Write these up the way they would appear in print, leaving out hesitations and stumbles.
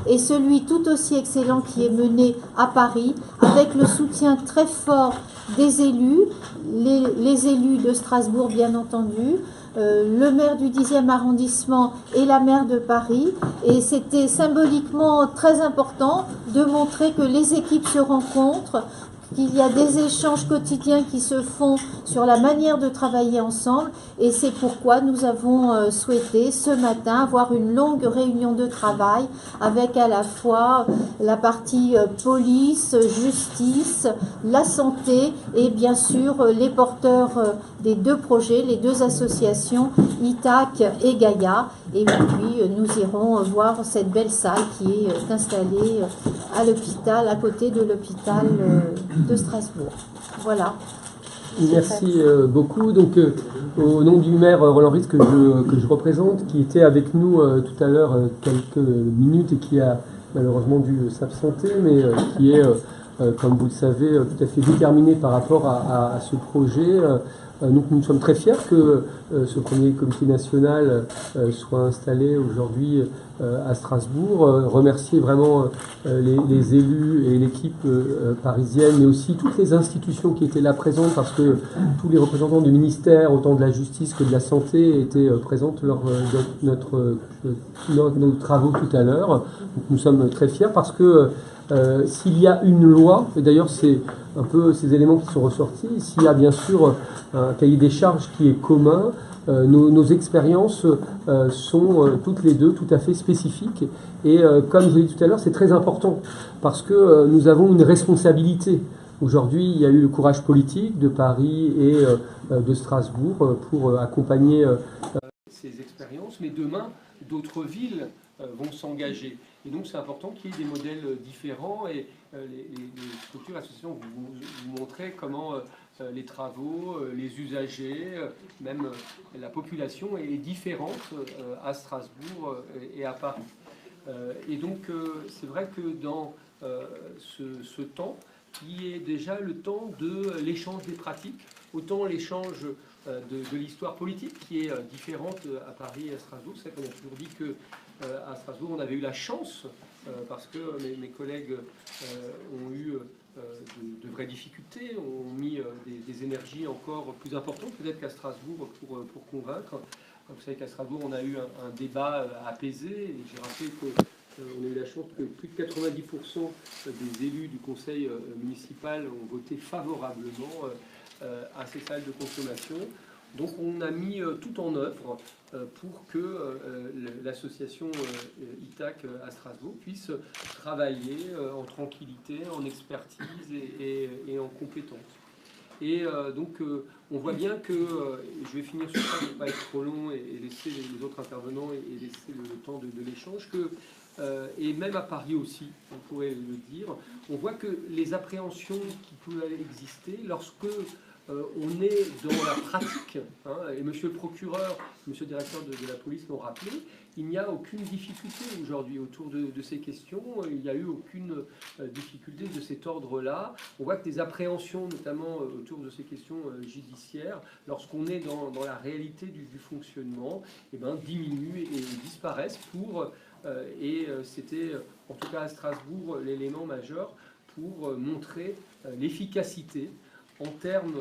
et celui tout aussi excellent qui est mené à Paris, avec le soutien très fort des élus, les élus de Strasbourg bien entendu, le maire du 10e arrondissement et la maire de Paris. Et c'était symboliquement très important de montrer que les équipes se rencontrent, qu'il y a des échanges quotidiens qui se font sur la manière de travailler ensemble, et c'est pourquoi nous avons souhaité ce matin avoir une longue réunion de travail avec à la fois la partie police, justice, la santé et bien sûr les porteurs des deux projets, les deux associations ITAC et Gaïa. Et puis nous irons voir cette belle salle qui est installée à l'hôpital, à côté de l'hôpital de Strasbourg. Voilà. Merci beaucoup. Donc, au nom du maire Roland Ritz que je représente, qui était avec nous tout à l'heure quelques minutes et qui a malheureusement dû s'absenter, mais qui est, comme vous le savez, tout à fait déterminé par rapport à ce projet. Donc, nous sommes très fiers que ce premier comité national soit installé aujourd'hui à Strasbourg. Remercier vraiment les élus et l'équipe parisienne, mais aussi toutes les institutions qui étaient là présentes, parce que tous les représentants du ministère, autant de la justice que de la santé, étaient présents lors de nos travaux tout à l'heure. Donc, nous sommes très fiers parce que s'il y a une loi, et d'ailleurs c'est un peu ces éléments qui sont ressortis, s'il y a bien sûr un cahier des charges qui est commun, nos expériences sont toutes les deux tout à fait spécifiques. Et comme je l'ai dit tout à l'heure, c'est très important parce que nous avons une responsabilité. Aujourd'hui, il y a eu le courage politique de Paris et de Strasbourg pour accompagner ces expériences, mais demain, d'autres villes vont s'engager. Et donc, c'est important qu'il y ait des modèles différents et les structures associations vous montrer comment les travaux, les usagers, même la population est différente à Strasbourg et à Paris. Et donc, c'est vrai que dans ce temps, qui est déjà le temps de l'échange des pratiques, autant l'échange de l'histoire politique qui est différente à Paris et à Strasbourg. C'est vrai qu'on a toujours dit qu'à Strasbourg, on avait eu la chance, parce que mes collègues ont eu de vraies difficultés, ont mis des énergies encore plus importantes, peut-être qu'à Strasbourg, pour convaincre. Vous savez qu'à Strasbourg, on a eu un débat apaisé, et j'ai rappelé qu'on a eu la chance que plus de 90% des élus du conseil municipal ont voté favorablement à ces salles de consommation. Donc on a mis tout en œuvre pour que l'association ITAC à Strasbourg puisse travailler en tranquillité, en expertise et en compétence. Et donc on voit bien que, je vais finir sur ça pour ne pas être trop long et laisser les autres intervenants et laisser le temps de l'échange, que et même à Paris aussi, on pourrait le dire, on voit que les appréhensions qui peuvent exister lorsque on est dans la pratique, hein, et monsieur le procureur, monsieur le directeur de la police l'ont rappelé, il n'y a aucune difficulté aujourd'hui autour de ces questions, il n'y a eu aucune difficulté de cet ordre-là. On voit que les appréhensions, notamment autour de ces questions judiciaires, lorsqu'on est dans la réalité du fonctionnement, eh ben, diminuent et disparaissent et c'était, en tout cas à Strasbourg, l'élément majeur pour montrer l'efficacité en termes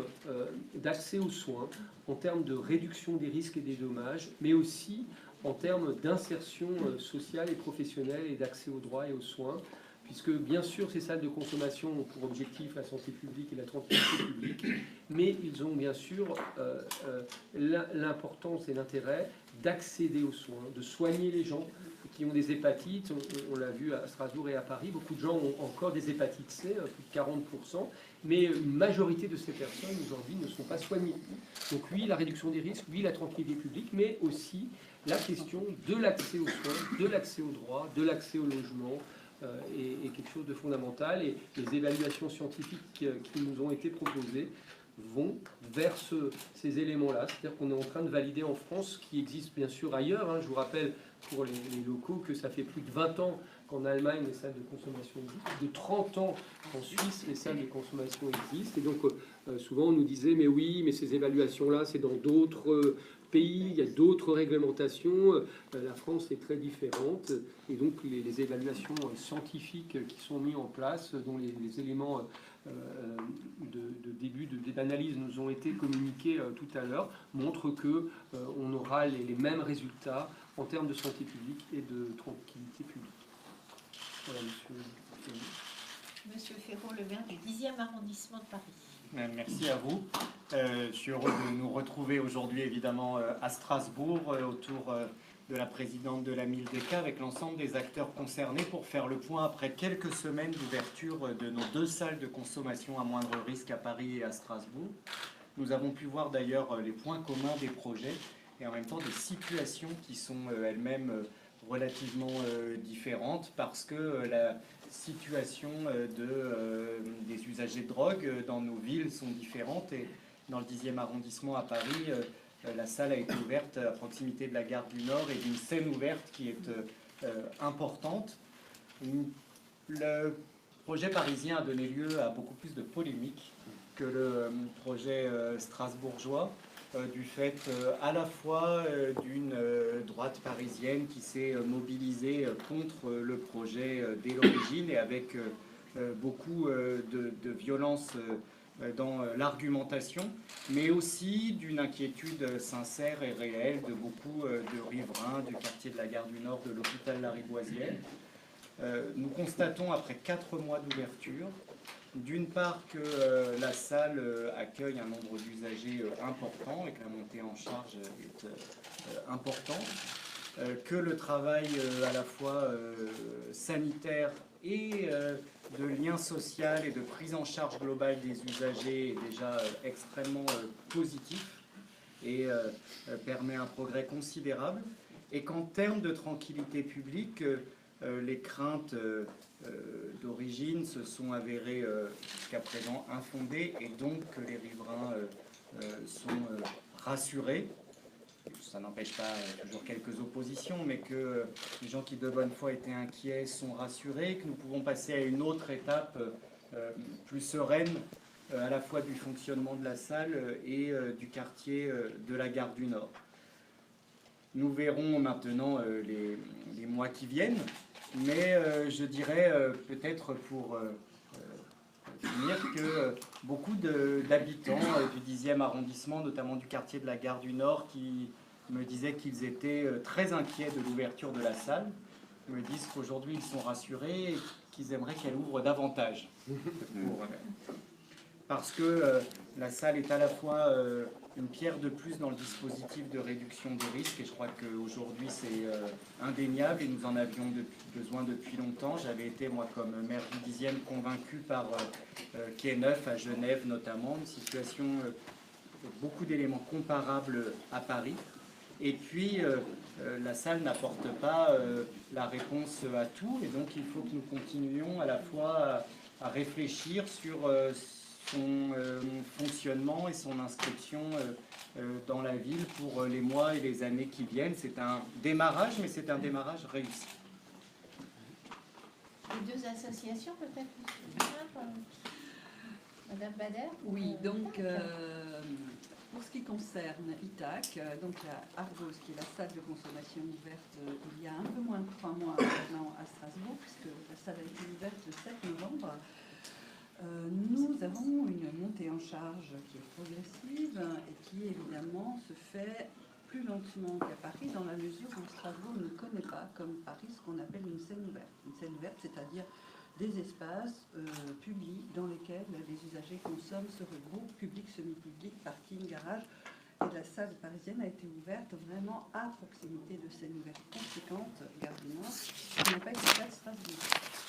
d'accès aux soins, en termes de réduction des risques et des dommages, mais aussi en termes d'insertion sociale et professionnelle et d'accès aux droits et aux soins, puisque bien sûr ces salles de consommation ont pour objectif la santé publique et la tranquillité publique, mais ils ont bien sûr l'importance et l'intérêt d'accéder aux soins, de soigner les gens qui ont des hépatites. On l'a vu à Strasbourg et à Paris, beaucoup de gens ont encore des hépatites C, plus de 40%, mais une majorité de ces personnes aujourd'hui ne sont pas soignées. Donc oui, la réduction des risques, oui, la tranquillité publique, mais aussi la question de l'accès aux soins, de l'accès aux droits, de l'accès au logement, est quelque chose de fondamental. Et les évaluations scientifiques qui nous ont été proposées vont vers ces éléments-là. C'est-à-dire qu'on est en train de valider en France, qui existe bien sûr ailleurs, hein. Je vous rappelle pour les locaux que ça fait plus de 20 ans qu'en Allemagne les salles de consommation existent, plus de 30 ans qu'en Suisse les salles de consommation existent. Et donc souvent on nous disait mais oui, mais ces évaluations-là c'est dans d'autres pays, il y a d'autres réglementations. La France est très différente. Et donc, les évaluations scientifiques qui sont mises en place, dont les éléments de début d'analyse nous ont été communiqués tout à l'heure, montrent qu'on aura les mêmes résultats en termes de santé publique et de tranquillité publique. Voilà, monsieur. Monsieur Ferraud, le maire du 10e arrondissement de Paris. Merci à vous. Je suis heureux de nous retrouver aujourd'hui, évidemment, à Strasbourg, autour de la présidente de la MILDECA, avec l'ensemble des acteurs concernés, pour faire le point après quelques semaines d'ouverture de nos 2 salles de consommation à moindre risque à Paris et à Strasbourg. Nous avons pu voir d'ailleurs les points communs des projets et en même temps des situations qui sont elles-mêmes relativement différentes, parce que la situation des usagers de drogue dans nos villes sont différentes. Et dans le 10e arrondissement à Paris, la salle a été ouverte à proximité de la gare du Nord et d'une scène ouverte qui est importante. Le projet parisien a donné lieu à beaucoup plus de polémiques que le projet strasbourgeois, du fait à la fois d'une droite parisienne qui s'est mobilisée contre le projet dès l'origine et avec beaucoup de violence dans l'argumentation, mais aussi d'une inquiétude sincère et réelle de beaucoup de riverains du quartier de la Gare du Nord, de l'hôpital Lariboisière. Nous constatons après 4 mois d'ouverture, d'une part que la salle accueille un nombre d'usagers important et que la montée en charge est importante, que le travail à la fois sanitaire et de lien social et de prise en charge globale des usagers est déjà extrêmement positif et permet un progrès considérable, et qu'en termes de tranquillité publique, les craintes d'origine se sont avérées jusqu'à présent infondées, et donc que les riverains sont rassurés. Ça n'empêche pas toujours quelques oppositions, mais que les gens qui de bonne foi étaient inquiets sont rassurés, que nous pouvons passer à une autre étape plus sereine, à la fois du fonctionnement de la salle et du quartier de la Gare du Nord. Nous verrons maintenant les mois qui viennent, mais je dirais peut-être pour finir que beaucoup d'habitants du 10e arrondissement, notamment du quartier de la Gare du Nord, qui me disaient qu'ils étaient très inquiets de l'ouverture de la salle, me disent qu'aujourd'hui ils sont rassurés et qu'ils aimeraient qu'elle ouvre davantage. Parce que la salle est à la fois une pierre de plus dans le dispositif de réduction des risques, et je crois qu'aujourd'hui c'est indéniable et nous en avions besoin depuis longtemps. J'avais été, moi, comme maire du 10e, convaincu par Quai Neuf à Genève notamment, une situation beaucoup d'éléments comparables à Paris. Et puis la salle n'apporte pas la réponse à tout, et donc il faut que nous continuions à la fois à réfléchir sur son fonctionnement et son inscription dans la ville pour les mois et les années qui viennent. C'est un démarrage, mais c'est un démarrage réussi. Les 2 associations, peut-être, Madame Bader? Oui, donc pour ce qui concerne ITAC, donc la Argos, qui est la salle de consommation ouverte il y a un peu moins de 3 mois maintenant à Strasbourg, puisque la salle a été ouverte le 7 novembre. Nous avons une montée en charge qui est progressive et qui évidemment se fait plus lentement qu'à Paris, dans la mesure où Strasbourg ne connaît pas, comme Paris, ce qu'on appelle une scène ouverte. Une scène ouverte, c'est-à-dire des espaces publics dans lesquels les usagers consomment, se regroupent, public, semi-public, parking, garage. Et la salle parisienne a été ouverte vraiment à proximité de scènes ouvertes conséquentes, Gare du Nord, qui n'a pas été fait à Strasbourg.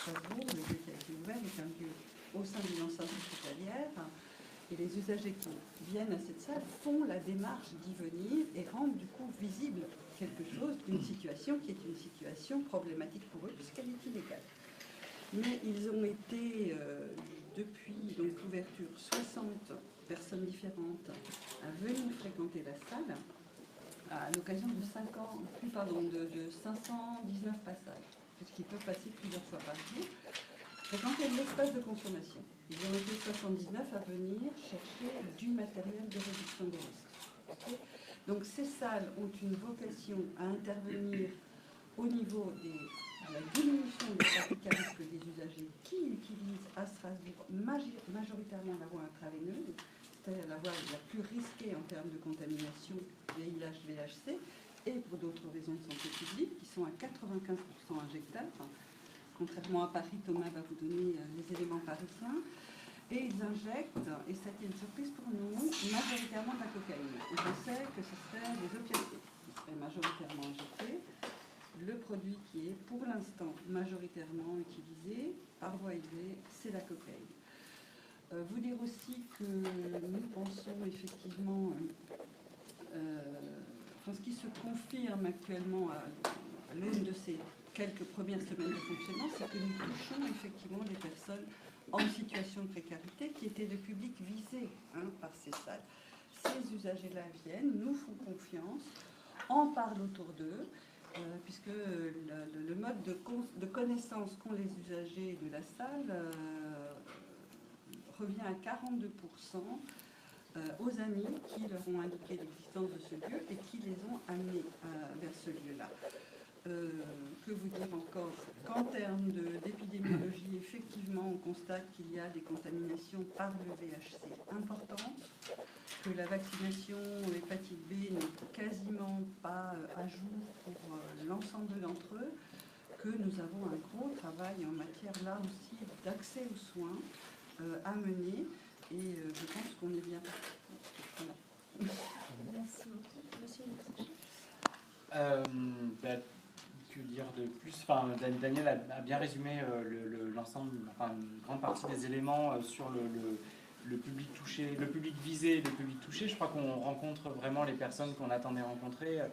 Strasbourg, le lieu qui a été ouvert est un lieu au sein d'une enceinte hospitalière, et les usagers qui viennent à cette salle font la démarche d'y venir et rendent du coup visible quelque chose d'une situation qui est une situation problématique pour eux puisqu'elle est illégale. Mais ils ont été, depuis l'ouverture, 60 personnes différentes à venir fréquenter la salle à l'occasion de 519 passages, puisqu'ils peuvent passer plusieurs fois par jour. Fréquenter l'espace de consommation. Ils ont été 79 à venir chercher du matériel de réduction des risques. Okay. Donc ces salles ont une vocation à intervenir au niveau de la diminution des trafics à risque des usagers qui utilisent à Strasbourg majoritairement la voie intraveineuse, c'est-à-dire la voie la plus risquée en termes de contamination VIH, VHC, et pour d'autres raisons de santé publique, qui sont à 95% injectables. Contrairement à Paris, Thomas va vous donner les éléments parisiens. Et ils injectent, et ça a été une surprise pour nous, majoritairement de la cocaïne. On pensait que ce serait des opiacés qui seraient majoritairement injectés. Le produit qui est pour l'instant majoritairement utilisé par voie IV, c'est la cocaïne. Vous dire aussi que nous pensons effectivement, ce qui se confirme actuellement à l'aune de ces quelques premières semaines de fonctionnement, c'est que nous touchons effectivement des personnes en situation de précarité qui étaient le public visé par ces salles. Ces usagers-là viennent, nous font confiance, en parlent autour d'eux, puisque le mode de connaissance qu'ont les usagers de la salle revient à 42% aux amis qui leur ont indiqué l'existence de ce lieu et qui les ont amenés vers ce lieu-là. Que vous dire encore? Qu'en termes d'épidémiologie, effectivement, on constate qu'il y a des contaminations par le VHC importantes, que la vaccination hépatite B n'est quasiment pas à jour pour l'ensemble d'entre eux, que nous avons un gros travail en matière, là aussi, d'accès aux soins à mener, et je pense qu'on est bien parti. Voilà. Merci beaucoup. Monsieur Que dire de plus? Daniel a bien résumé l'ensemble, une grande partie des éléments sur le public touché, le public visé et le public touché. Je crois qu'on rencontre vraiment les personnes qu'on attendait rencontrer à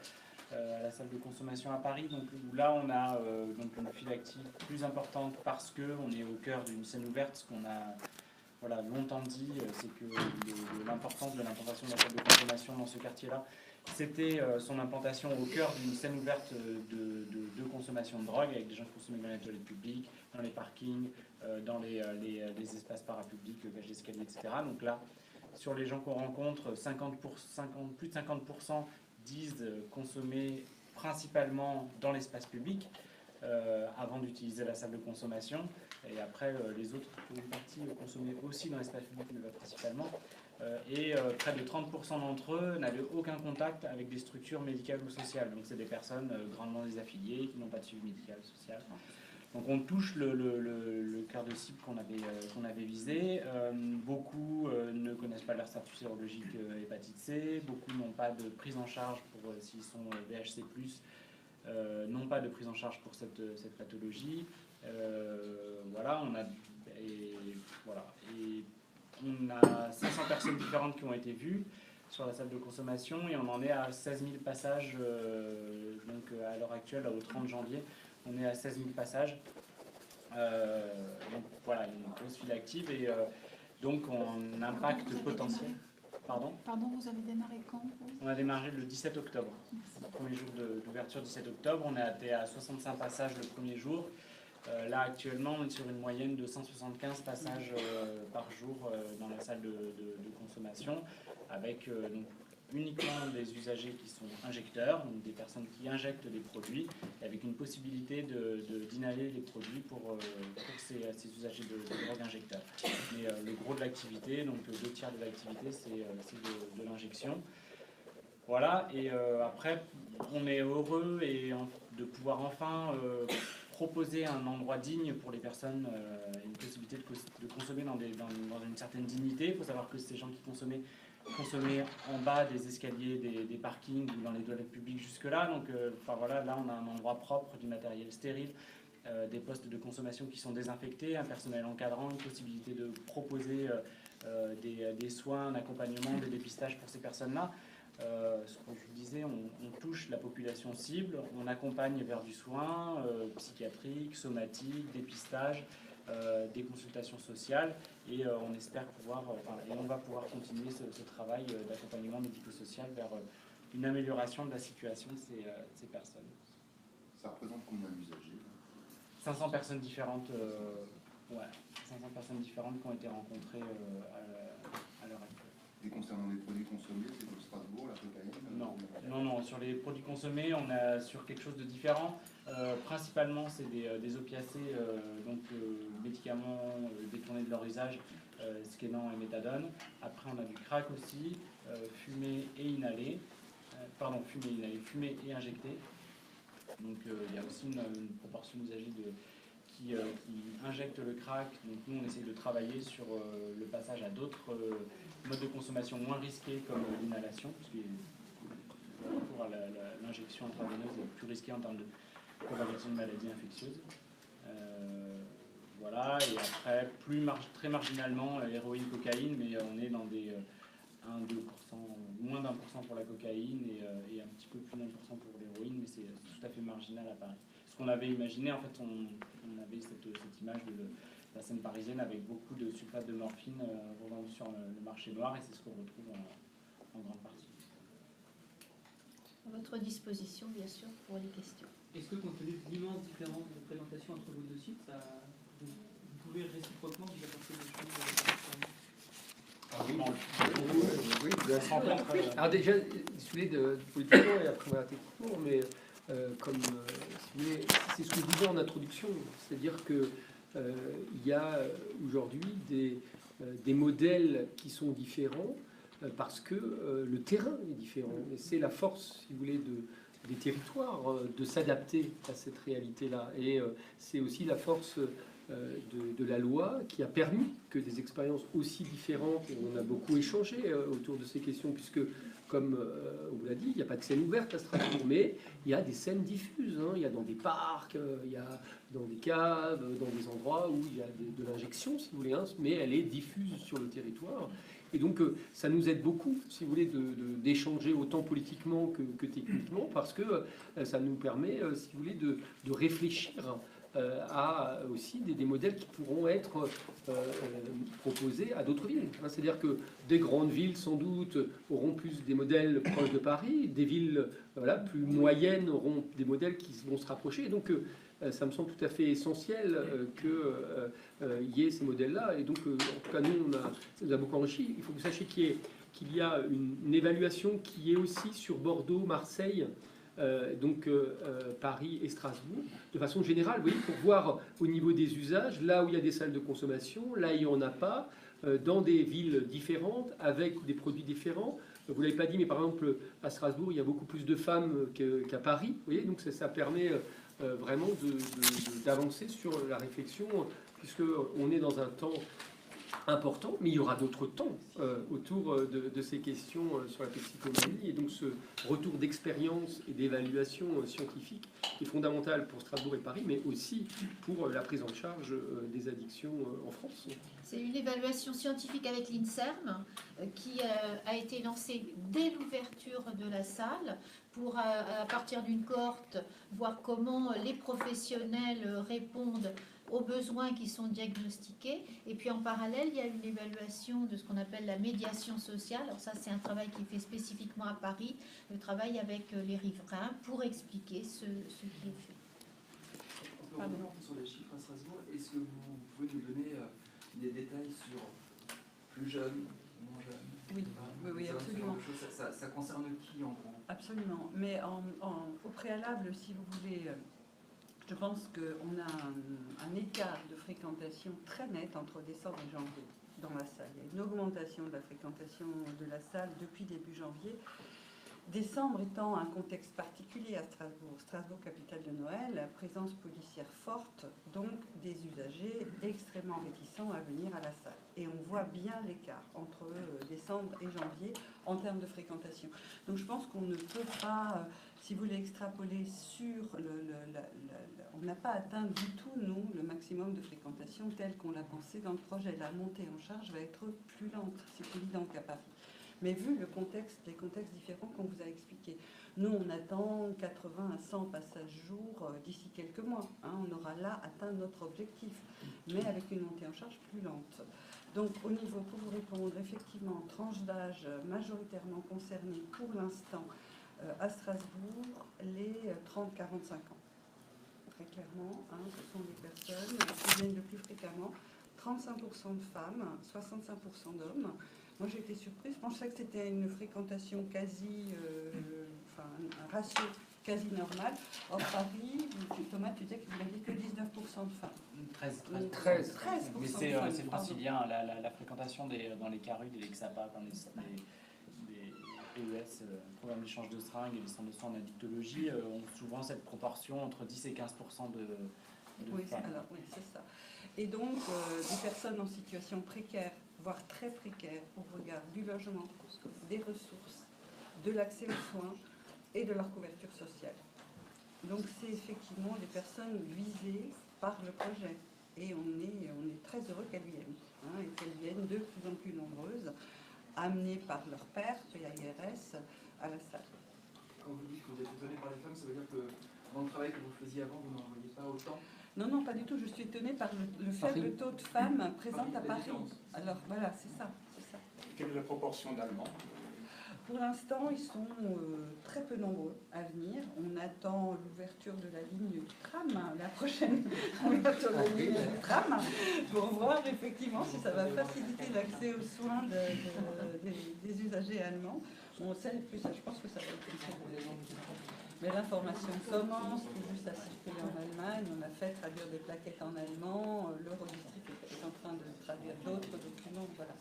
la salle de consommation à Paris. Donc là, on a donc une file active plus importante parce qu'on est au cœur d'une scène ouverte. Ce qu'on a longtemps dit, c'est que l'importance de l'implantation de la salle de consommation dans ce quartier-là, c'était son implantation au cœur d'une scène ouverte de consommation de drogue, avec des gens qui consommaient dans les toilettes publiques, dans les parkings, dans les espaces parapublics, cages d'escalier, etc. Donc là, sur les gens qu'on rencontre, plus de 50% disent consommer principalement dans l'espace public avant d'utiliser la salle de consommation. Et après, les autres, pour une partie, consommaient aussi dans l'espace public, mais pas principalement. Et près de 30% d'entre eux n'avaient aucun contact avec des structures médicales ou sociales. Donc c'est des personnes grandement désaffiliées, qui n'ont pas de suivi médical, social. Donc on touche le cœur de cible qu'on avait visé. Beaucoup ne connaissent pas leur statut sérologique hépatite C. Beaucoup n'ont pas de prise en charge pour s'ils sont VHC+, n'ont pas de prise en charge pour cette pathologie. On a 500 personnes différentes qui ont été vues sur la salle de consommation et on en est à 16 000 passages. Donc à l'heure actuelle, au 30 janvier, on est à 16 000 passages. Donc voilà, une grosse file active et donc on impact potentiel. Pardon, vous avez démarré quand? On a démarré le 17 octobre. Le premier jour d'ouverture, 17 octobre. On a été à 65 passages le premier jour. Là, actuellement, on est sur une moyenne de 175 passages par jour dans la salle de consommation, avec donc, uniquement des usagers qui sont injecteurs, donc des personnes qui injectent des produits, avec une possibilité d'inhaler les produits pour ces usagers de drogue injecteurs. Mais le gros de l'activité, donc 2/3 de l'activité, c'est de l'injection. Voilà, et après, on est heureux de pouvoir enfin proposer un endroit digne pour les personnes, une possibilité de consommer dans une certaine dignité. Il faut savoir que ces gens qui consommaient en bas des escaliers, des parkings ou dans les toilettes publiques jusque-là. Donc là, on a un endroit propre, du matériel stérile, des postes de consommation qui sont désinfectés, un personnel encadrant, une possibilité de proposer des soins, un accompagnement, des dépistages pour ces personnes-là. Ce que je vous disais, on touche la population cible, on accompagne vers du soin psychiatrique, somatique, dépistage, des consultations sociales et on espère on va pouvoir continuer ce travail d'accompagnement médico-social vers une amélioration de la situation de ces personnes. Ça représente combien d'usagers? 500 personnes différentes, 500 personnes différentes qui ont été rencontrées à l'heure actuelle. Et concernant les produits consommés, c'est comme Strasbourg, la cocaïne? Non, sur les produits consommés, on est sur quelque chose de différent. Principalement, c'est des opiacés, donc médicaments détournés de leur usage, Skenan et méthadone. Après, on a du crack aussi, fumé et inhalé. Fumé et injecté. Donc il y a aussi une proportion d'usagers qui injectent le crack. Donc nous, on essaie de travailler sur le passage à d'autres modes de consommation moins risqués comme l'inhalation, parce que l'injection intraveineuse est plus risquée en termes de propagation de maladies infectieuses. Voilà, et après, très marginalement, héroïne, cocaïne, mais on est dans des 1-2%, moins d'1% pour la cocaïne et un petit peu plus d'1% pour l'héroïne, mais c'est tout à fait marginal à Paris. Ce qu'on avait imaginé, en fait, on avait cette image de la scène parisienne avec beaucoup de sulfate de morphine revendus sur le marché noir, et c'est ce qu'on retrouve en grande partie. À votre disposition, bien sûr, pour les questions. Est-ce que, compte tenu de l'immense différence de présentation entre vos deux sites, vous pouvez réciproquement vous apporter des choses Alors déjà, si vous voulez, de politiquement et après on va techniquement, mais comme si vous voulez, c'est ce que je disais en introduction, c'est-à-dire que il y a aujourd'hui des modèles qui sont différents parce que le terrain est différent. Et c'est la force, si vous voulez, des territoires de s'adapter à cette réalité-là. Et c'est aussi la force de la loi qui a permis que des expériences aussi différentes, et on a beaucoup échangé autour de ces questions, puisque, comme on vous l'a dit, il n'y a pas de scène ouverte à Strasbourg, mais il y a des scènes diffuses. Il y a dans des parcs, il y a dans des caves, dans des endroits où il y a de l'injection, si vous voulez, mais elle est diffuse sur le territoire. Et donc, ça nous aide beaucoup, si vous voulez, d'échanger autant politiquement que techniquement, parce que ça nous permet, si vous voulez, de réfléchir à aussi des modèles qui pourront être proposés à d'autres villes. C'est-à-dire que des grandes villes, sans doute, auront plus des modèles proches de Paris, des villes plus moyennes auront des modèles qui vont se rapprocher. Et donc, ça me semble tout à fait essentiel qu'il y ait ces modèles-là. Et donc, en tout cas, nous, ça nous a beaucoup enrichi. Il faut que vous sachiez qu'il y a une évaluation qui est aussi sur Bordeaux, Marseille, Paris et Strasbourg, de façon générale, vous voyez, pour voir au niveau des usages, là où il y a des salles de consommation, là il n'y en a pas, dans des villes différentes, avec des produits différents. Vous ne l'avez pas dit, mais par exemple, à Strasbourg, il y a beaucoup plus de femmes qu'à Paris, vous voyez, donc ça permet vraiment d'avancer sur la réflexion, puisqu'on est dans un temps important, mais il y aura d'autres temps autour de ces questions sur la toxicomanie, et donc ce retour d'expérience et d'évaluation scientifique est fondamental pour Strasbourg et Paris, mais aussi pour la prise en charge des addictions en France. C'est une évaluation scientifique avec l'INSERM qui a été lancée dès l'ouverture de la salle pour, à partir d'une cohorte, voir comment les professionnels répondent aux besoins qui sont diagnostiqués. Et puis en parallèle, il y a une évaluation de ce qu'on appelle la médiation sociale. Alors ça, c'est un travail qui est fait spécifiquement à Paris, le travail avec les riverains pour expliquer ce qui est fait. On peut revenir sur les chiffres à Strasbourg. Est-ce que vous pouvez nous donner des détails sur plus jeunes, moins jeunes? Oui, absolument. Ça concerne qui en gros? Absolument. Mais au préalable, si vous voulez... Je pense qu'on a un écart de fréquentation très net entre décembre et janvier dans la salle. Il y a une augmentation de la fréquentation de la salle depuis début janvier. Décembre étant un contexte particulier à Strasbourg. Strasbourg, capitale de Noël, présence policière forte, donc des usagers extrêmement réticents à venir à la salle. Et on voit bien l'écart entre décembre et janvier en termes de fréquentation. Donc je pense qu'on ne peut pas... Si vous voulez extrapoler sur on n'a pas atteint du tout, nous, le maximum de fréquentation tel qu'on l'a pensé dans le projet. La montée en charge va être plus lente, c'est évident qu'à Paris. Mais vu le contexte, les contextes différents qu'on vous a expliqués, nous, on attend 80 à 100 passages jour d'ici quelques mois. On aura là atteint notre objectif, mais avec une montée en charge plus lente. Donc, au niveau, pour vous répondre, effectivement, tranche d'âge majoritairement concernée pour l'instant, à Strasbourg, les 30-45 ans. Très clairement, ce sont les personnes qui viennent le plus fréquemment. 35% de femmes, 65% d'hommes. Moi j'ai été surprise, je pensais que c'était une fréquentation quasi, enfin un ratio quasi normal. Or Paris, Thomas, tu disais que vous n'aviez que 19% de femmes. 13. 13%. Mais c'est francilien, la fréquentation dans les CARU, des Lexapa, dans les PES, programme d'échange de seringues et les centres de soins en addictologie, ont souvent cette proportion entre 10 et 15% de oui, femmes. alors, oui, c'est ça. Et donc, des personnes en situation précaire, voire très précaire, au regard du logement, des ressources, de l'accès aux soins et de leur couverture sociale. Donc, c'est effectivement des personnes visées par le projet. Et on est très heureux qu'elles viennent, hein, et qu'elles viennent de plus en plus nombreuses, amenées par leur père, PAIRS, à la salle. Quand vous dites que vous êtes étonné par les femmes, ça veut dire que dans le travail que vous faisiez avant, vous n'en voyez pas autant? Non, non, pas du tout. Je suis étonnée par le faible taux de femmes présentes à Paris. Alors voilà, c'est ça. Quelle est la proportion d'Allemands? Pour l'instant, ils sont très peu nombreux à venir. On attend l'ouverture de la ligne du tram, la prochaine ouverture de la ligne du tram, pour voir effectivement si ça va faciliter l'accès aux soins des usagers allemands. On sait plus, je pense que ça va être une. Mais l'information commence tout juste à circuler en Allemagne. On a fait traduire des plaquettes en allemand. L'Eurodistrict est en train de traduire d'autres documents. Voilà.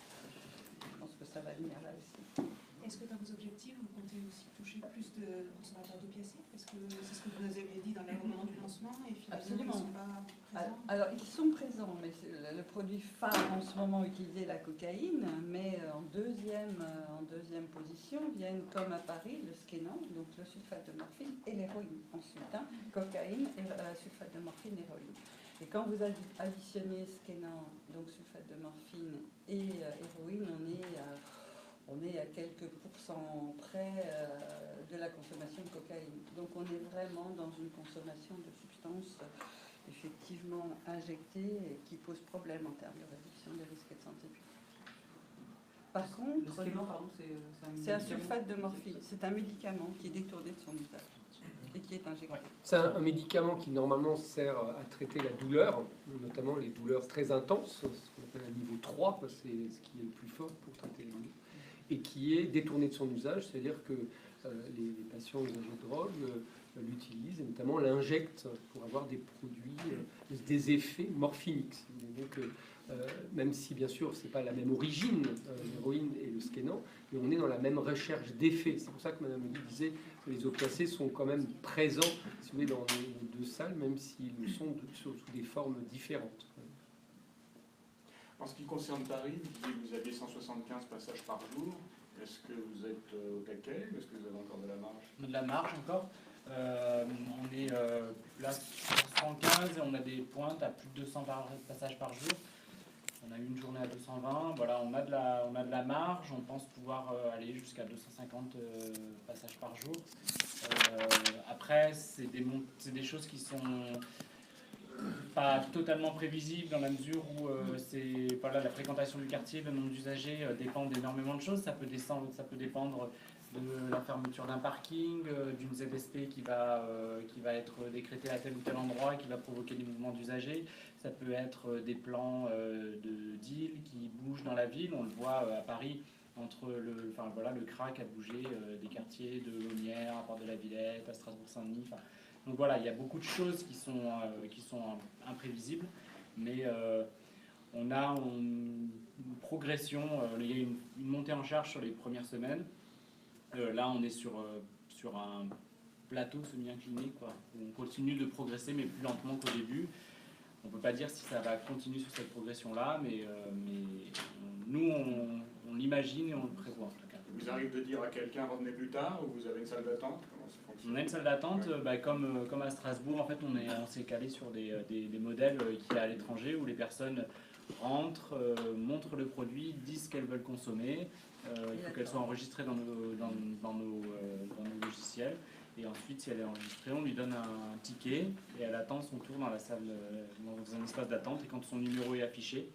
Je pense que ça va venir là aussi. Est-ce que dans vos objectifs, vous comptez aussi toucher plus de consommateurs d'opiacés? Parce que c'est ce que vous nous avez dit dans les moments du lancement et finalement Absolument. ils ne sont pas présents. Alors ils sont présents, mais le produit phare en ce moment utilisé, la cocaïne, mais en deuxième position viennent, comme à Paris, le Skénan, donc le sulfate de morphine et l'héroïne ensuite. Hein, cocaïne, et, sulfate de morphine, héroïne. Et quand vous additionnez Skénan, donc sulfate de morphine et héroïne, on est à quelques pourcents près de la consommation de cocaïne. Donc on est vraiment dans une consommation de substances effectivement injectées et qui posent problème en termes de réduction des risques de santé publique. Par contre, c'est un sulfate de morphine. C'est un médicament qui est détourné de son usage et qui est injecté. C'est un médicament qui normalement sert à traiter la douleur, notamment les douleurs très intenses, ce qu'on appelle un niveau 3, c'est ce qui est le plus fort pour traiter les douleurs, et qui est détourné de son usage, c'est-à-dire que les patients usagers de drogue l'utilisent, et notamment l'injectent pour avoir des produits, des effets morphiniques. Donc, même si bien sûr c'est pas la même origine, l'héroïne et le Skénan, mais on est dans la même recherche d'effets. C'est pour ça que Mme Elie disait que les opiacés sont quand même présents, si vous voulez, dans les deux salles, même s'ils le sont sous des formes différentes. En ce qui concerne Paris, vous aviez 175 passages par jour. Est-ce que vous êtes au taquet? Est-ce que vous avez encore de la marge? On a de la marge encore. On est là sur 115 et on a des pointes à plus de 200 passages par jour. On a eu une journée à 220. Voilà, on a de la marge. On pense pouvoir aller jusqu'à 250 passages par jour. Après, c'est des choses qui sont pas totalement prévisible dans la mesure où la fréquentation du quartier, le nombre d'usagers dépendent énormément de choses. Ça peut dépendre de la fermeture d'un parking, d'une ZSP qui va être décrétée à tel ou tel endroit et qui va provoquer des mouvements d'usagers. Ça peut être des plans de deal qui bougent dans la ville. On le voit à Paris. Le crack a bougé des quartiers de Launière, à Porte de la Villette, à Strasbourg-Saint-Denis. Donc voilà, il y a beaucoup de choses qui sont imprévisibles, mais on a une progression, il y a une montée en charge sur les premières semaines. Là, on est sur un plateau semi-incliné, quoi, où on continue de progresser, mais plus lentement qu'au début. On ne peut pas dire si ça va continuer sur cette progression-là, mais nous, on l'imagine et on le prévoit en tout cas. Vous arrivez de dire à quelqu'un revenez plus tard ou vous avez une salle d'attente? Comment ça fonctionne? On a une salle d'attente, comme à Strasbourg, en fait, on s'est calé sur des modèles qui est à l'étranger où les personnes rentrent, montrent le produit, disent qu'elles veulent consommer. Il faut qu'elle soit enregistrée dans nos logiciels. Et ensuite, si elle est enregistrée, on lui donne un ticket et elle attend son tour dans la salle, dans un espace d'attente. Et quand son numéro est affiché,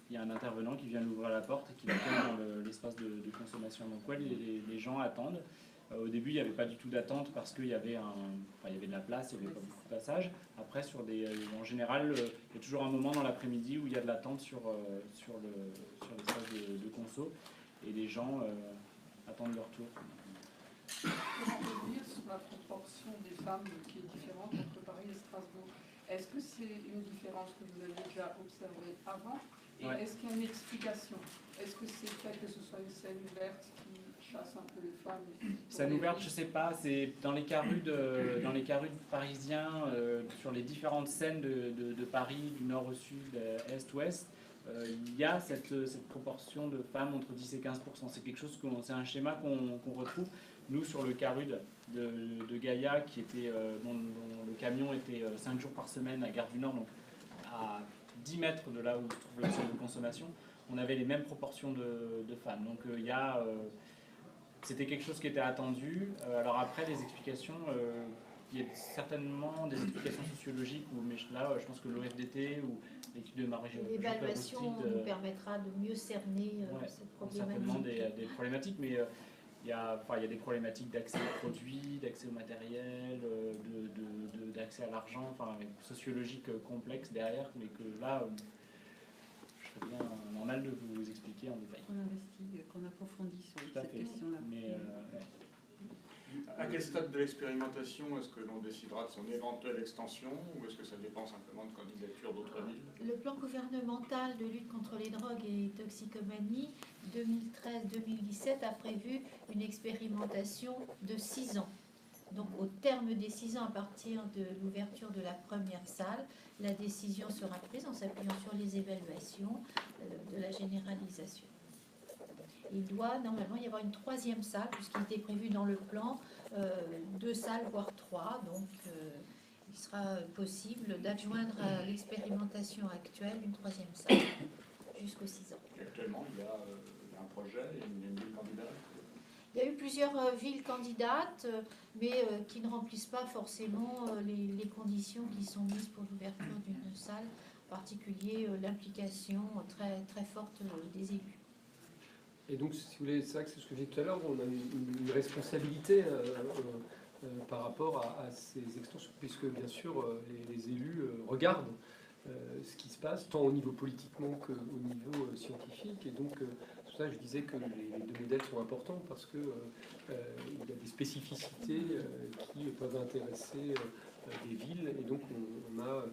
il y a un intervenant qui vient l'ouvrir à la porte et qui l'accueille dans l'espace de consommation. Donc ouais, les gens attendent. Au début, il n'y avait pas du tout d'attente parce qu'il y avait de la place, il n'y avait pas beaucoup de passages. Après, en général, il y a toujours un moment dans l'après-midi où il y a de l'attente sur l'espace de conso. et les gens attendent leur tour. Pour en revenir sur la proportion des femmes qui est différente entre Paris et Strasbourg, est-ce que c'est une différence que vous avez déjà observée avant? Et est-ce qu'il y a une explication? Est-ce que c'est le fait que ce soit une scène ouverte qui chasse un peu les femmes? Scène ouverte, je sais pas, c'est dans les carrus parisiens, sur les différentes scènes de Paris, du nord au sud, est-ouest, il y a cette proportion de femmes entre 10 et 15%. C'est quelque chose, c'est un schéma qu'on retrouve. Nous, sur le carud de Gaïa, qui était, dont le camion était 5 jours par semaine à Gare du Nord, donc à 10 mètres de là où se trouve la zone de consommation, on avait les mêmes proportions de femmes. Donc c'était quelque chose qui était attendu. Alors après, les explications, il y a certainement des explications sociologiques, mais là, je pense que l'OFDT ou l'étude de Marie l'évaluation nous permettra de mieux cerner cette problématique. Certainement des problématiques, mais il y a des problématiques d'accès aux produits, d'accès au matériel, d'accès à l'argent, sociologiques complexes derrière, mais que là, je serais bien normal de vous expliquer en détail. Qu'on investigue, qu'on approfondisse sur cette question-là. À quel stade de l'expérimentation est-ce que l'on décidera de son éventuelle extension, ou est-ce que ça dépend simplement de candidatures d'autres villes? Le plan gouvernemental de lutte contre les drogues et toxicomanie 2013-2017 a prévu une expérimentation de 6 ans. Donc au terme des 6 ans, à partir de l'ouverture de la première salle, la décision sera prise en s'appuyant sur les évaluations de la généralisation. Il doit normalement y avoir une 3e salle, puisqu'il était prévu dans le plan 2 salles, voire 3. Donc il sera possible d'adjoindre à l'expérimentation actuelle une 3e salle jusqu'aux 6 ans. Actuellement, il y a un projet, une ville candidate. Il y a eu plusieurs villes candidates, mais qui ne remplissent pas forcément les conditions qui sont mises pour l'ouverture d'une salle, en particulier l'implication très, très forte des élus. Et donc, si vous voulez, c'est vrai que c'est ce que j'ai dit tout à l'heure, on a une responsabilité par rapport à ces extensions, puisque bien sûr, les élus regardent ce qui se passe, tant au niveau politiquement qu'au niveau scientifique. Et donc, tout ça, je disais que les 2 modèles sont importants parce qu'il y a des spécificités qui peuvent intéresser des villes. Et donc, on a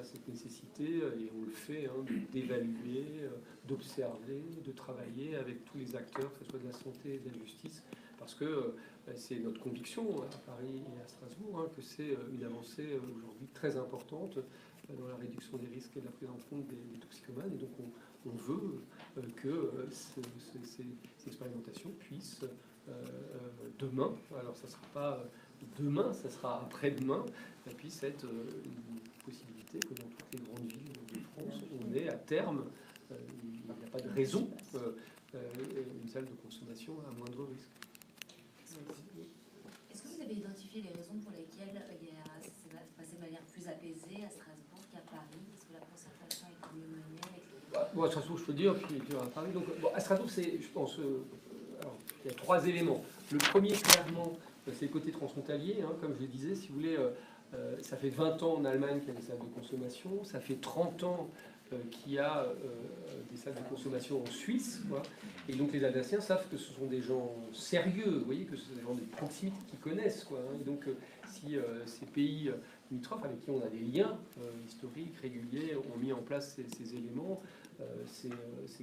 cette nécessité, et on le fait, d'évaluer, d'observer, de travailler avec tous les acteurs, que ce soit de la santé et de la justice, parce que c'est notre conviction à Paris et à Strasbourg que c'est une avancée aujourd'hui très importante dans la réduction des risques et de la prise en compte des toxicomanes. Et donc on veut que ces expérimentations puissent demain, alors ça ne sera pas demain, ça sera après-demain, puisse être une possibilité que dans toutes les grandes villes de France, on ait à terme, il n'y a pas de raison, une salle de consommation à moindre risque. Est-ce que vous avez identifié les raisons pour lesquelles ça se passait de manière plus apaisée à Strasbourg qu'à Paris? Est-ce que la concertation est mieux menée avec les... À Strasbourg, je peux dire, puis à Paris. Donc, à Strasbourg, c'est, je pense, alors, il y a 3 éléments. Le premier, clairement, c'est le côté transfrontalier. Comme je le disais, si vous voulez, ça fait 20 ans en Allemagne qu'il y a des salles de consommation. Ça fait 30 ans qu'il y a des salles de consommation en Suisse. Et donc les Alsaciens savent que ce sont des gens sérieux, vous voyez, que ce sont des gens de proximité qui connaissent. Et donc si ces pays limitrophes avec qui on a des liens historiques, réguliers, ont mis en place ces éléments, c'est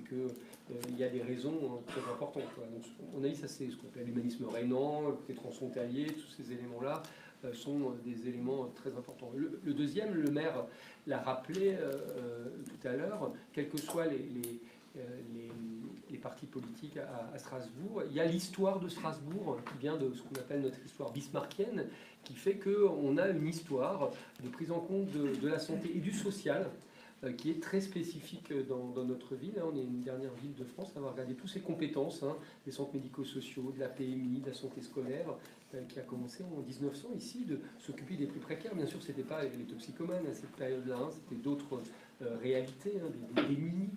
qu'il y a des raisons très importantes. Donc, on a dit ça, c'est ce qu'on appelle l'humanisme régnant, le côté transfrontalier, tous ces éléments-là sont des éléments très importants. Le deuxième, le maire l'a rappelé tout à l'heure, quels que soient les partis politiques à Strasbourg, il y a l'histoire de Strasbourg qui vient de ce qu'on appelle notre histoire bismarckienne, qui fait qu'on a une histoire de prise en compte de la santé et du social qui est très spécifique dans notre ville. On est une dernière ville de France à avoir regardé toutes ces compétences, des centres médico-sociaux, de la PMI, de la santé scolaire, qui a commencé en 1900 ici, de s'occuper des plus précaires. Bien sûr, ce n'était pas les toxicomanes à cette période-là, c'était d'autres réalités, des démunis,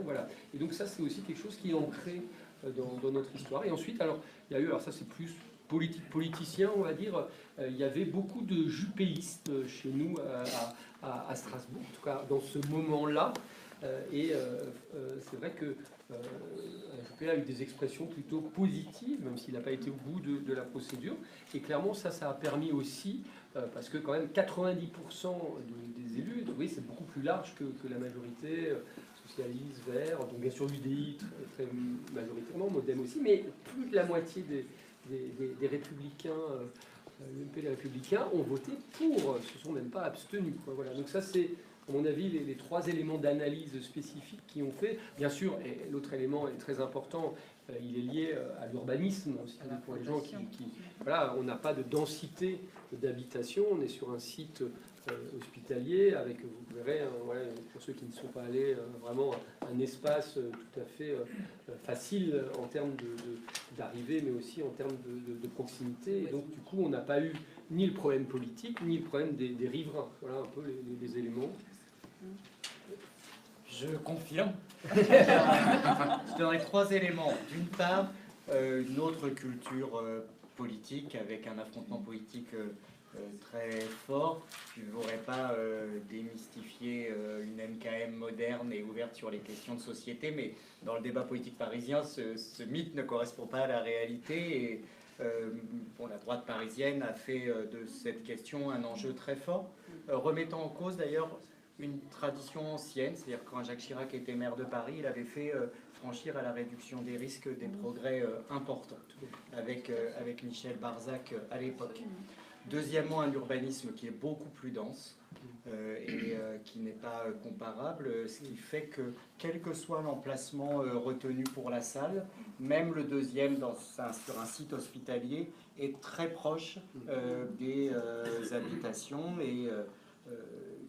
voilà. Et donc ça, c'est aussi quelque chose qui est ancré dans notre histoire. Et ensuite, alors, il y a eu, alors ça c'est plus politicien, on va dire, il y avait beaucoup de jupéistes chez nous à Strasbourg, en tout cas dans ce moment-là, C'est vrai que l'AJP a eu des expressions plutôt positives, même s'il n'a pas été au bout de la procédure. Et clairement, ça a permis aussi, parce que quand même 90% des élus, vous voyez, c'est beaucoup plus large que la majorité, socialiste, vert, donc bien sûr l'UDI très majoritairement, Modem aussi, mais plus de la moitié des républicains, l'UMP et les républicains ont voté pour, se sont même pas abstenus, quoi. Voilà. Donc ça c'est, à mon avis, les trois éléments d'analyse spécifiques qui ont fait. Bien sûr, et l'autre élément est très important, il est lié à l'urbanisme aussi, pour les gens qui voilà, on n'a pas de densité d'habitation, on est sur un site hospitalier avec, vous verrez, voilà, pour ceux qui ne sont pas allés, vraiment un espace tout à fait facile en termes d'arrivée, mais aussi en termes de proximité. Et donc, du coup, on n'a pas eu ni le problème politique, ni le problème des riverains. Voilà un peu les éléments. Je confirme. Je donnerai 3 éléments. D'une part, une autre culture politique avec un affrontement politique très fort. Je ne voudrais pas démystifier une MKM moderne et ouverte sur les questions de société, mais dans le débat politique parisien, ce mythe ne correspond pas à la réalité. Et bon, la droite parisienne a fait de cette question un enjeu très fort, remettant en cause d'ailleurs une tradition ancienne, c'est-à-dire quand Jacques Chirac était maire de Paris, il avait fait franchir à la réduction des risques des progrès importants, avec Michel Barzac à l'époque. Deuxièmement, un urbanisme qui est beaucoup plus dense et qui n'est pas comparable, ce qui fait que, quel que soit l'emplacement retenu pour la salle, même le deuxième sur un site hospitalier est très proche des habitations et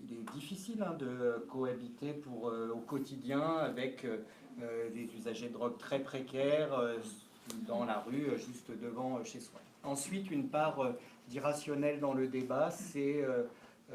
il est difficile de cohabiter au quotidien avec des usagers de drogue très précaires dans la rue, juste devant chez soi. Ensuite, une part d'irrationnel dans le débat, c'est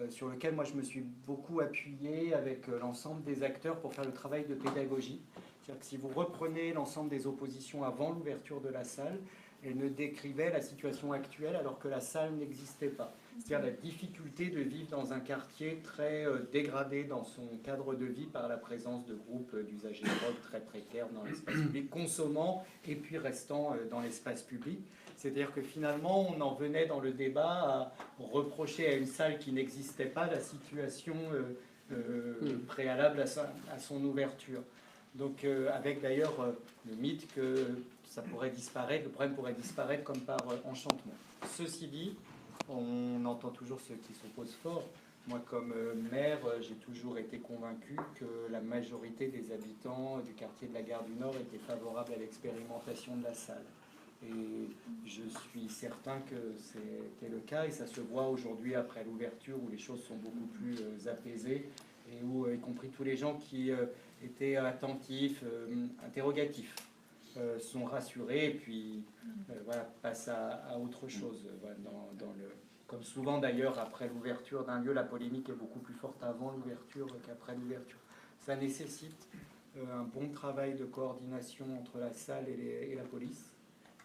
sur lequel moi je me suis beaucoup appuyé avec l'ensemble des acteurs pour faire le travail de pédagogie. C'est-à-dire que si vous reprenez l'ensemble des oppositions avant l'ouverture de la salle, elles ne décrivaient la situation actuelle alors que la salle n'existait pas. C'est-à-dire la difficulté de vivre dans un quartier très dégradé dans son cadre de vie par la présence de groupes d'usagers de drogue très précaires dans l'espace public, consommant et puis restant dans l'espace public. C'est-à-dire que finalement, on en venait dans le débat à reprocher à une salle qui n'existait pas la situation préalable à son ouverture. Donc avec d'ailleurs le mythe que ça pourrait disparaître, le problème pourrait disparaître comme par enchantement. Ceci dit, on entend toujours ceux qui s'opposent fort. Moi, comme maire, j'ai toujours été convaincu que la majorité des habitants du quartier de la Gare du Nord étaient favorables à l'expérimentation de la salle. Et je suis certain que c'était le cas, et ça se voit aujourd'hui après l'ouverture où les choses sont beaucoup plus apaisées et où, y compris tous les gens qui étaient attentifs, interrogatifs, sont rassurés et puis voilà, passent à autre chose. Voilà, comme souvent d'ailleurs, après l'ouverture d'un lieu, la polémique est beaucoup plus forte avant l'ouverture qu'après l'ouverture. Ça nécessite un bon travail de coordination entre la salle et la police.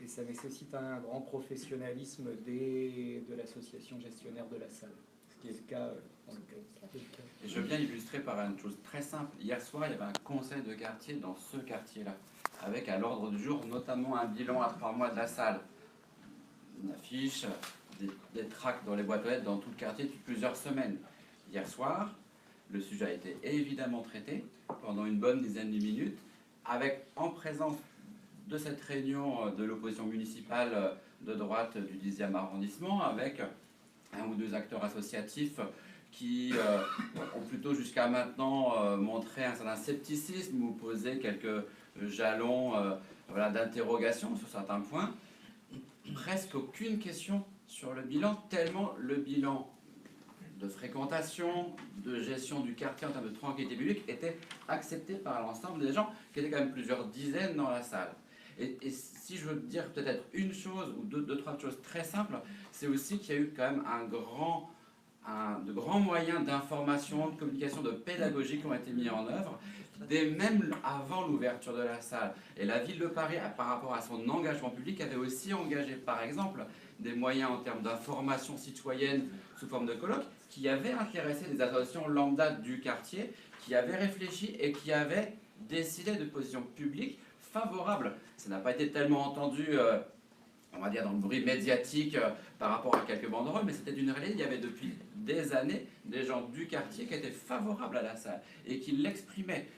Et ça nécessite un grand professionnalisme de l'association gestionnaire de la salle, ce qui est le cas en l'occurrence. Et je veux bien illustrer par une chose très simple. Hier soir, il y avait un conseil de quartier dans ce quartier-là, avec à l'ordre du jour notamment un bilan à 3 mois de la salle, une affiche, des tracts dans les boîtes aux lettres dans tout le quartier depuis plusieurs semaines. Hier soir, le sujet a été évidemment traité pendant une bonne dizaine de minutes, avec en présence de cette réunion de l'opposition municipale de droite du 10e arrondissement, avec un ou deux acteurs associatifs qui ont plutôt jusqu'à maintenant montré un certain scepticisme ou posé quelques jalons voilà, d'interrogation sur certains points. Presque aucune question sur le bilan, tellement le bilan de fréquentation, de gestion du quartier en termes de tranquillité publique était accepté par l'ensemble des gens, qui étaient quand même plusieurs dizaines dans la salle. Et si je veux dire peut-être une chose ou deux, trois choses très simples, c'est aussi qu'il y a eu quand même de grands moyens d'information, de communication, de pédagogie qui ont été mis en œuvre, dès même avant l'ouverture de la salle. Et la ville de Paris, par rapport à son engagement public, avait aussi engagé, par exemple, des moyens en termes d'information citoyenne sous forme de colloques, qui avaient intéressé des associations lambda du quartier, qui avait réfléchi et qui avait décidé de positions publiques favorables. Ça n'a pas été tellement entendu, on va dire, dans le bruit médiatique par rapport à quelques banderoles, mais c'était une réalité. Il y avait depuis des années des gens du quartier qui étaient favorables à la salle et qui l'exprimaient.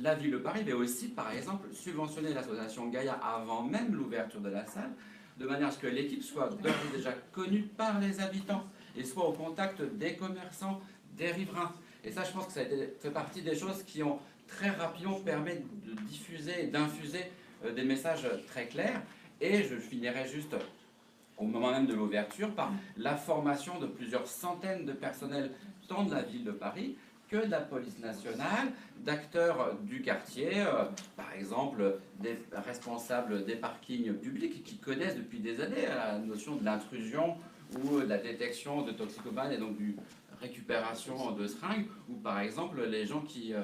La ville de Paris avait aussi, par exemple, subventionné l'association Gaïa avant même l'ouverture de la salle, de manière à ce que l'équipe soit d'ores et déjà connue par les habitants et soit au contact des commerçants, des riverains. Et ça, je pense que ça fait partie des choses qui ont très rapidement permis de diffuser et d'infuser des messages très clairs. Et je finirai juste au moment même de l'ouverture par la formation de plusieurs centaines de personnels, tant de la ville de Paris que de la police nationale, d'acteurs du quartier, par exemple des responsables des parkings publics qui connaissent depuis des années la notion de l'intrusion ou de la détection de toxicomanes et donc du récupération de seringues, ou par exemple les gens qui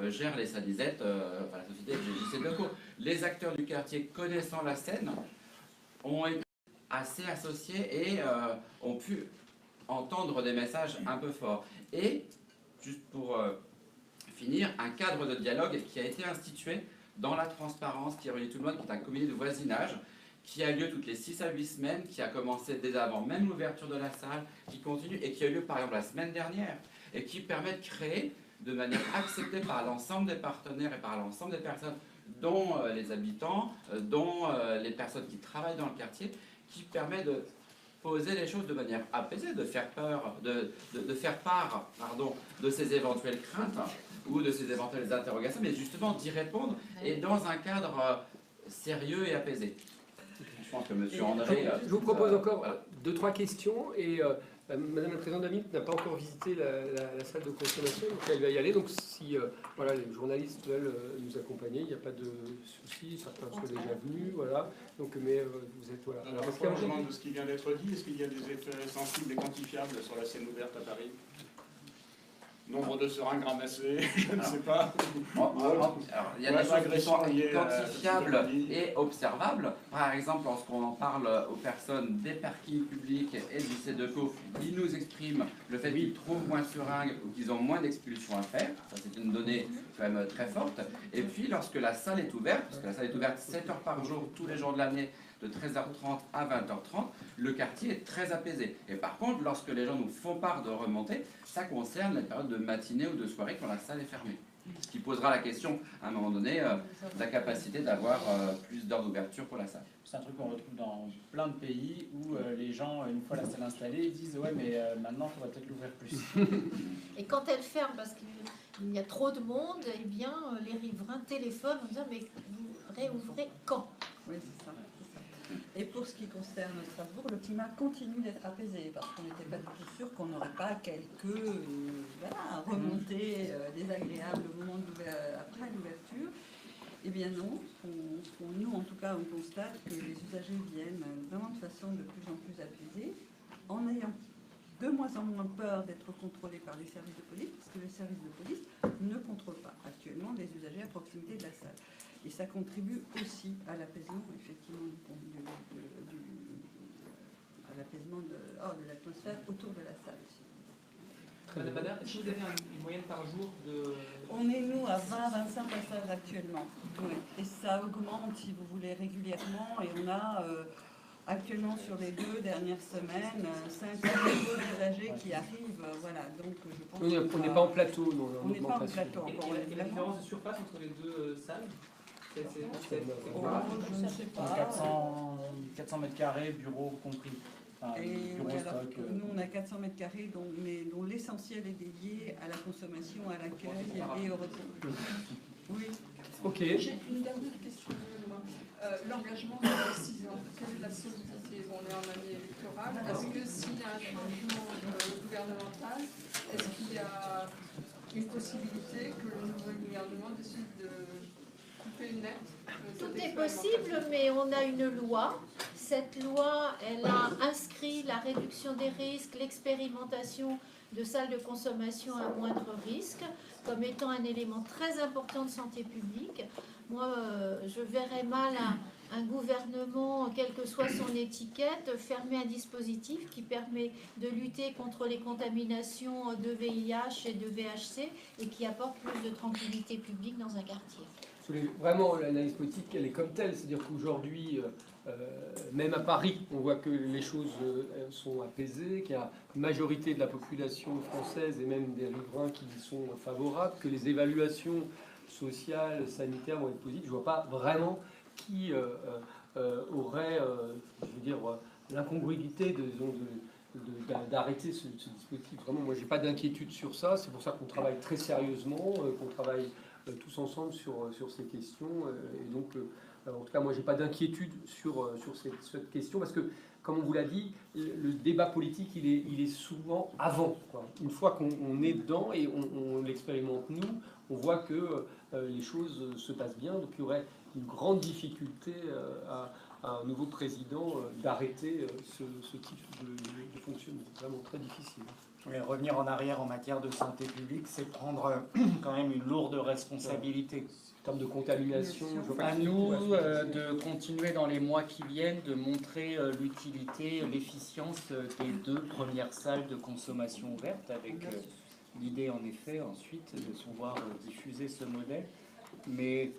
gèrent les salisettes, la société GJC de Cour. Les acteurs du quartier connaissant la scène ont été assez associés et ont pu entendre des messages un peu forts. Et, juste pour finir, un cadre de dialogue qui a été institué dans la transparence, qui réunit tout le monde, qui est un comité de voisinage, qui a lieu toutes les 6 à 8 semaines, qui a commencé dès avant même l'ouverture de la salle, qui continue et qui a eu lieu par exemple la semaine dernière, et qui permet de créer de manière acceptée par l'ensemble des partenaires et par l'ensemble des personnes, dont les habitants, dont les personnes qui travaillent dans le quartier, qui permet de poser les choses de manière apaisée, de faire part de ces éventuelles craintes ou de ces éventuelles interrogations, mais justement d'y répondre et dans un cadre sérieux et apaisé. Je pense que M. André... Je vous propose encore 2-3 questions et Madame la Présidente d'Amit n'a pas encore visité la salle de consommation, donc elle va y aller. Donc si voilà, les journalistes veulent nous accompagner, il n'y a pas de souci, certains sont déjà venus, voilà. Donc, mais vous êtes voilà. Alors, est-ce qu'il y a de ce qui vient d'être dit, est-ce qu'il y a des effets sensibles et quantifiables sur la scène ouverte à Paris? Nombre de seringues ramassées, je ne sais pas. Alors, il y a des choses qui sont quantifiables et observables. Par exemple, lorsqu'on en parle aux personnes des parkings publics et du CEDECO, ils nous expriment le fait qu'ils trouvent moins de seringues ou qu'ils ont moins d'expulsions à faire. Ça, c'est une donnée quand même très forte. Et puis, lorsque la salle est ouverte, parce que la salle est ouverte 7 heures par jour, tous les jours de l'année, de 13h30 à 20h30, le quartier est très apaisé. Et par contre, lorsque les gens nous font part de remontées, ça concerne les périodes de matinée ou de soirée quand la salle est fermée. Ce qui posera la question, à un moment donné, de la capacité d'avoir plus d'heures d'ouverture pour la salle. C'est un truc qu'on retrouve dans plein de pays où les gens, une fois la salle installée, ils disent « ouais, mais maintenant, il faudrait peut-être l'ouvrir plus ». Et quand elle ferme, parce qu'il y a trop de monde, eh bien, les riverains téléphonent en disant « mais vous réouvrez quand ?» Oui, c'est ça. Et pour ce qui concerne Strasbourg, le climat continue d'être apaisé parce qu'on n'était pas du tout sûr qu'on n'aurait pas quelques remontées désagréables au moment après l'ouverture. Eh bien non, nous en tout cas on constate que les usagers viennent vraiment de façon de plus en plus apaisée, en ayant de moins en moins peur d'être contrôlés par les services de police, parce que les services de police ne contrôlent pas actuellement les usagers à proximité de la salle. Et ça contribue aussi à l'apaisement, effectivement, à l'apaisement de l'atmosphère autour de la salle aussi. Madame Badin, est-ce que vous avez une moyenne par jour de... On est, nous, à 20-25 passages actuellement. Oui. Et ça augmente, si vous voulez, régulièrement. Et on a actuellement, sur les 2 dernières semaines, 5 nouveaux usagers qui arrivent. Voilà. Donc, je pense on n'est pas en plateau. On n'est pas en plateau. Et la différence de surface entre les 2 salles, c'est quoi? Je ne sais pas. 400 mètres carrés, bureaux compris. Et voilà, nous on a 400 mètres carrés dont l'essentiel est dédié à la consommation, à l'accueil et au repos. Oui. Ok. J'ai une dernière question. L'engagement de 6 ans, quelle est la solidité? On est en année électorale. Est-ce que s'il y a un changement gouvernemental, est-ce qu'il y a une possibilité que le nouveau gouvernement décide de couper une lettre? Tout est possible, mais on a une loi. Cette loi, elle a inscrit la réduction des risques, l'expérimentation de salles de consommation à moindre risque, comme étant un élément très important de santé publique. Moi, je verrais mal un gouvernement, quelle que soit son étiquette, fermer un dispositif qui permet de lutter contre les contaminations de VIH et de VHC et qui apporte plus de tranquillité publique dans un quartier. Vraiment, l'analyse politique, elle est comme telle. C'est-à-dire qu'aujourd'hui, même à Paris, on voit que les choses sont apaisées, qu'il y a une majorité de la population française et même des riverains qui y sont favorables, que les évaluations sociales, sanitaires vont être positives. Je ne vois pas vraiment qui aurait, je veux dire, l'incongruité d'arrêter ce dispositif. Vraiment, moi, je n'ai pas d'inquiétude sur ça. C'est pour ça qu'on travaille très sérieusement, qu'on travaille tous ensemble sur ces questions. Et donc, en tout cas, moi, je n'ai pas d'inquiétude sur cette question, parce que, comme on vous l'a dit, le débat politique, il est souvent avant, quoi. Une fois qu'on est dedans et on l'expérimente nous, on voit que les choses se passent bien. Donc, il y aurait une grande difficulté à un nouveau président d'arrêter ce type de fonctionnement. C'est vraiment très difficile. Mais revenir en arrière en matière de santé publique, c'est prendre quand même une lourde responsabilité. En termes de contamination, je vois pas à nous de continuer dans les mois qui viennent de montrer l'utilité, l'efficience des 2 premières salles de consommation ouvertes, avec l'idée en effet ensuite de pouvoir diffuser ce modèle. Mais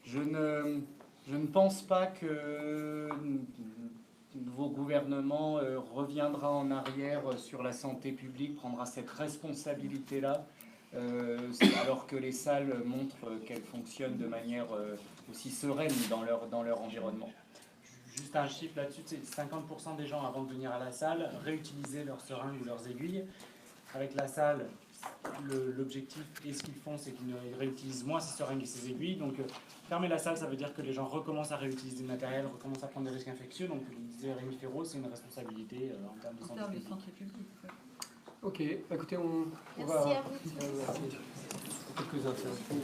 je ne pense pas que le nouveau gouvernement reviendra en arrière sur la santé publique, prendra cette responsabilité-là, alors que les salles montrent qu'elles fonctionnent de manière aussi sereine dans leur environnement. Juste un chiffre là-dessus, c'est 50% des gens avant de venir à la salle réutilisaient leurs seringues ou leurs aiguilles. Avec la salle, l'objectif et ce qu'ils font, c'est qu'ils réutilisent moins ces seringues et ces aiguilles. Donc fermer la salle, ça veut dire que les gens recommencent à réutiliser le matériel, recommencent à prendre des risques infectieux. Donc comme disait Rémi Ferraud, c'est une responsabilité en termes de santé publique. Ok, écoutez, on Merci va... à vous. Quelques interventions.